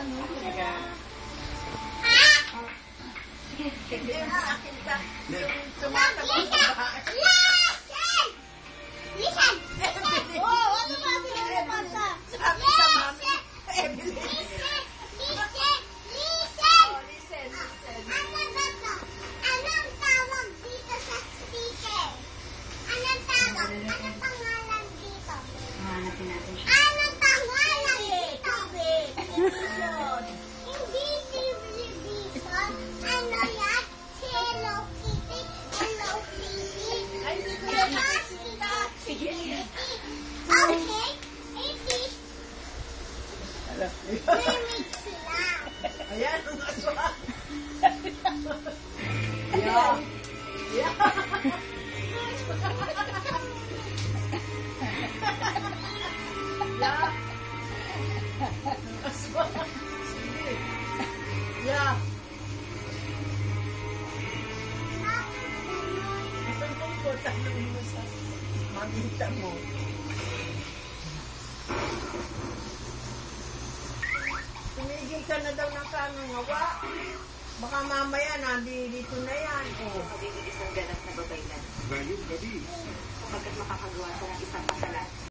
no? Talaga? Hindi na akin ka. Yung tumatawag sa bahay. Listen! Oh, ano ba sinasabasa? Sabi sa mami. Evelyn. Listen! Oh, listen. Anong tawag dito sa speaker? Anong tawag? Anong pangalan dito? Hanapin natin siya. Anong pangalan dito? Yun. Hindi television. Ano yan? Hello Kitty. Hello Kitty. Ay, hindi ko The yan nakikita. Sige. Okay. It is Alam niyo. remix sila. Ayan, ang aswa. Yeah. Yeah. Yeah. Aswa. Sige. Yeah. Isang tungkol, tanong mo sa mamita mo. Tumigil ka na daw ng kanungawa. Baka mamaya dito na yan. Oh. Magiging isang ganap na babaylan. Ngayong gabi, Sapagkat makakagawa ka ng isang kasalan.